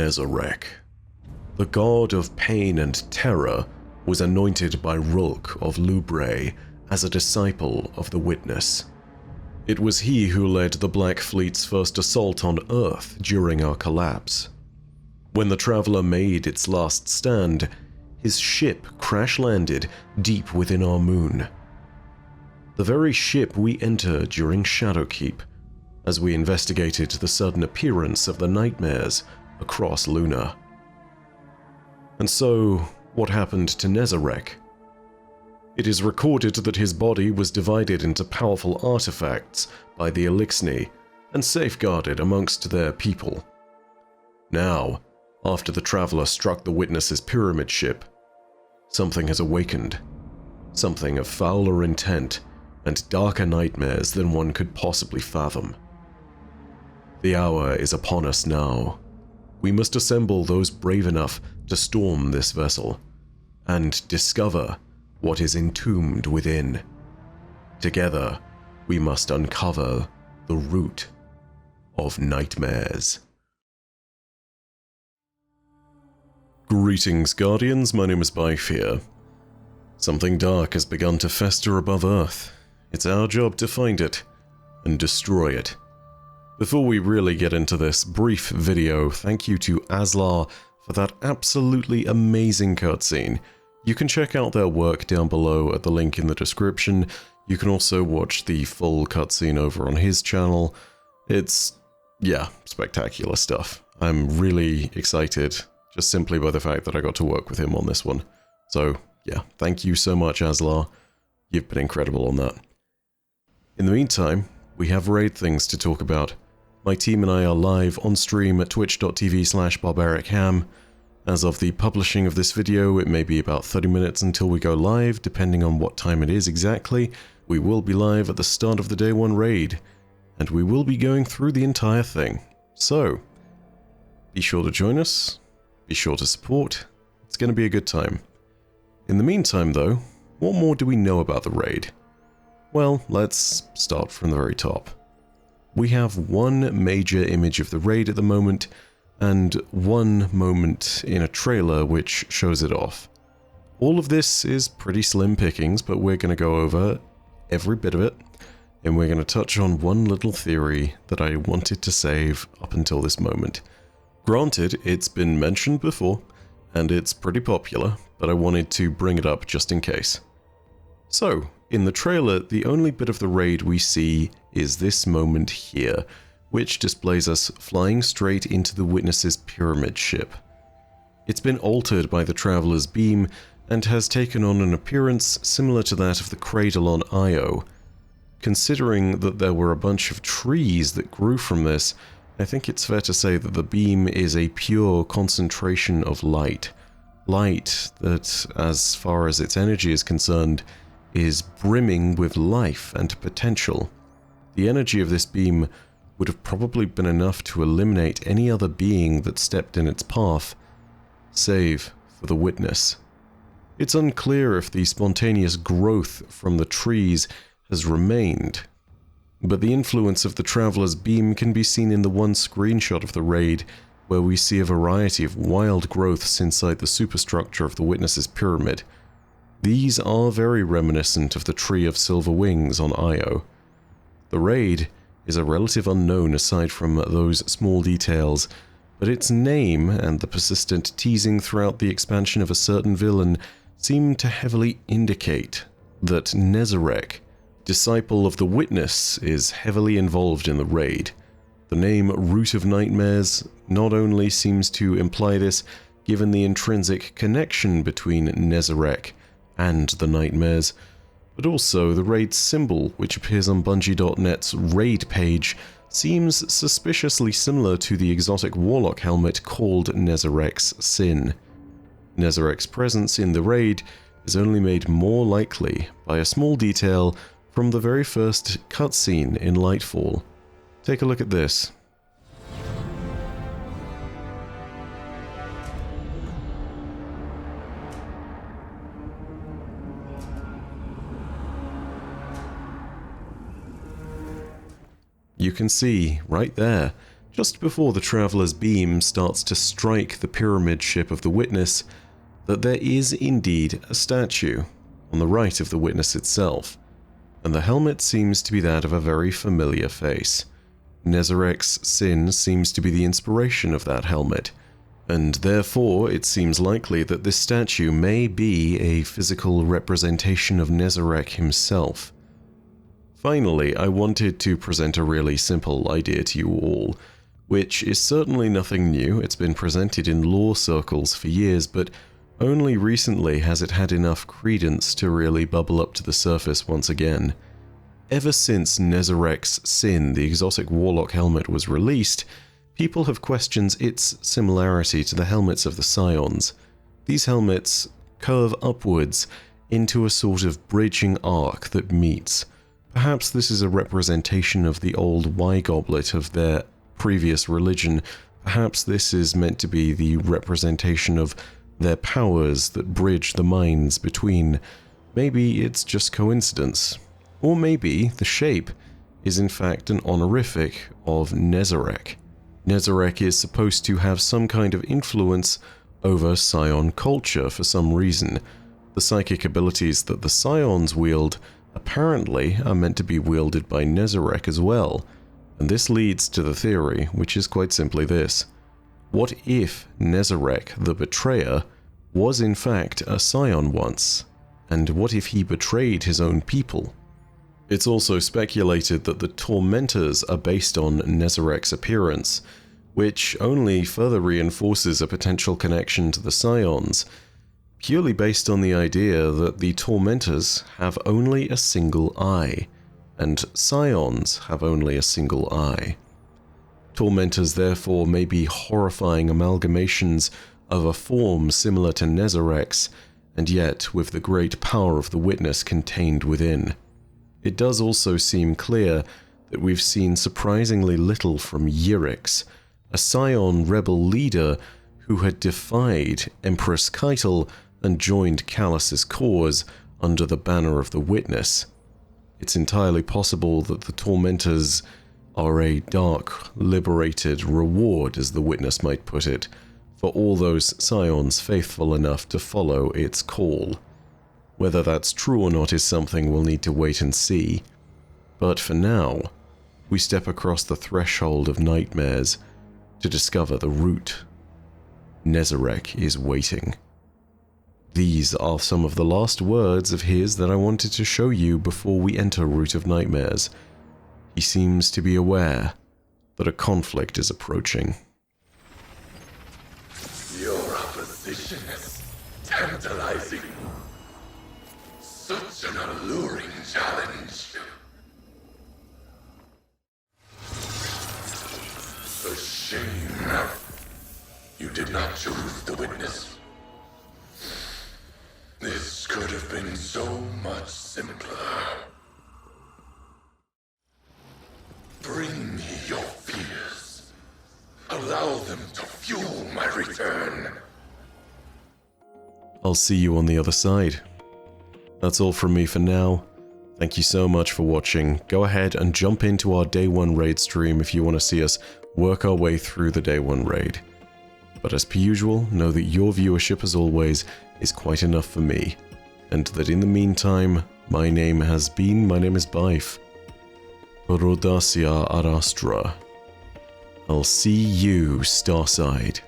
Nezarec. The god of pain and terror was anointed by Rulk of Lubrae as a disciple of the Witness. It was he who led the Black Fleet's first assault on Earth during our collapse. When the Traveler made its last stand, his ship crash-landed deep within our moon. The very ship we entered during Shadowkeep, as we investigated the sudden appearance of the nightmares across Luna. And so, what happened to Nezarec? It is recorded that his body was divided into powerful artifacts by the Elixni and safeguarded amongst their people. Now, after the Traveler struck the Witness's pyramid ship, something has awakened. Something of fouler intent and darker nightmares than one could possibly fathom. The hour is upon us now. We must assemble those brave enough to storm this vessel and discover what is entombed within. Together, we must uncover the root of nightmares. Greetings, Guardians. My name is Byfear. Something dark has begun to fester above Earth. It's our job to find it and destroy it. Before we really get into this brief video, thank you to Aslar for that absolutely amazing cutscene. You can check out their work down below at the link in the description. You can also watch the full cutscene over on his channel. It's, yeah, spectacular stuff. I'm really excited, just simply by the fact that I got to work with him on this one. So, yeah, thank you so much, Aslar. You've been incredible on that. In the meantime, we have raid things to talk about. My team and I are live on stream at twitch.tv/barbaricham. As of the publishing of this video, it may be about 30 minutes until we go live, depending on what time it is exactly. We will be live at the start of the Day 1 raid, and we will be going through the entire thing. So, be sure to join us, be sure to support. It's going to be a good time. In the meantime, though, what more do we know about the raid? Well, let's start from the very top. We have one major image of the raid at the moment, and one moment in a trailer which shows it off. All of this is pretty slim pickings, but we're going to go over every bit of it, and we're going to touch on one little theory that I wanted to save up until this moment. Granted, it's been mentioned before, and it's pretty popular, but I wanted to bring it up just in case. So, in the trailer, the only bit of the raid we see is this moment here, which displays us flying straight into the Witness's pyramid ship. It's been altered by the Traveler's beam and has taken on an appearance similar to that of the cradle on Io. Considering that there were a bunch of trees that grew from this, I think it's fair to say that the beam is a pure concentration of light. Light that, as far as its energy is concerned, is brimming with life and potential. The energy of this beam would have probably been enough to eliminate any other being that stepped in its path, save for the Witness. It's unclear if the spontaneous growth from the trees has remained, but the influence of the Traveler's beam can be seen in the one screenshot of the raid, where we see a variety of wild growths inside the superstructure of the Witness's pyramid. These are very reminiscent of the Tree of Silver Wings on Io. The raid is a relative unknown aside from those small details, but its name and the persistent teasing throughout the expansion of a certain villain seem to heavily indicate that Nezarec, disciple of the Witness, is heavily involved in the raid. The name Root of Nightmares not only seems to imply this, given the intrinsic connection between Nezarec and the Nightmares, but also the raid symbol, which appears on Bungie.net's raid page, seems suspiciously similar to the exotic warlock helmet called Nezarec's Sin. Nezarec's presence in the raid is only made more likely by a small detail from the very first cutscene in Lightfall. Take a look at this. You can see, right there, just before the Traveler's beam starts to strike the pyramid ship of the Witness, that there is indeed a statue on the right of the Witness itself, and the helmet seems to be that of a very familiar face. Nezarek's sin seems to be the inspiration of that helmet, and therefore it seems likely that this statue may be a physical representation of Nezarek himself. Finally, I wanted to present a really simple idea to you all, which is certainly nothing new. It's been presented in lore circles for years, but only recently has it had enough credence to really bubble up to the surface once again. Ever since Nezarek's Sin, the exotic warlock helmet, was released, people have questioned its similarity to the helmets of the Scions. These helmets curve upwards into a sort of bridging arc that meets. Perhaps this is a representation of the old Y-goblet of their previous religion. Perhaps this is meant to be the representation of their powers that bridge the minds between. Maybe it's just coincidence. Or maybe the shape is in fact an honorific of Nezarek. Nezarek is supposed to have some kind of influence over Scion culture for some reason. The psychic abilities that the Scions wield apparently are meant to be wielded by Nezarek as well, and this leads to the theory, which is quite simply this. What if Nezarek, the Betrayer, was in fact a Scion once? And what if he betrayed his own people? It's also speculated that the Tormentors are based on Nezarek's appearance, which only further reinforces a potential connection to the Scions, purely based on the idea that the Tormentors have only a single eye, and Scions have only a single eye. Tormentors therefore may be horrifying amalgamations of a form similar to Nezarek's, and yet with the great power of the Witness contained within. It does also seem clear that we've seen surprisingly little from Yirix, a Scion rebel leader who had defied Empress Keitel and joined Callus's cause under the banner of the Witness. It's entirely possible that the Tormentors are a dark, liberated reward, as the Witness might put it, for all those Scions faithful enough to follow its call. Whether that's true or not is something we'll need to wait and see. But for now, we step across the threshold of nightmares to discover the route. Nezarek is waiting. These are some of the last words of his that I wanted to show you before we enter Route of Nightmares. He seems to be aware that a conflict is approaching. Your opposition is tantalizing. Such an alluring challenge. A shame. You did not choose the Witness. This could have been so much simpler. Bring me your fears. Allow them to fuel my return. I'll see you on the other side. That's all from me for now. Thank you so much for watching. Go ahead and jump into our Day 1 raid stream if you want to see us work our way through the Day 1 raid. But as per usual, know that your viewership, as always, is quite enough for me, and that in the meantime, my name is Bife. Rhodacia Arastra. I'll see you, Starside.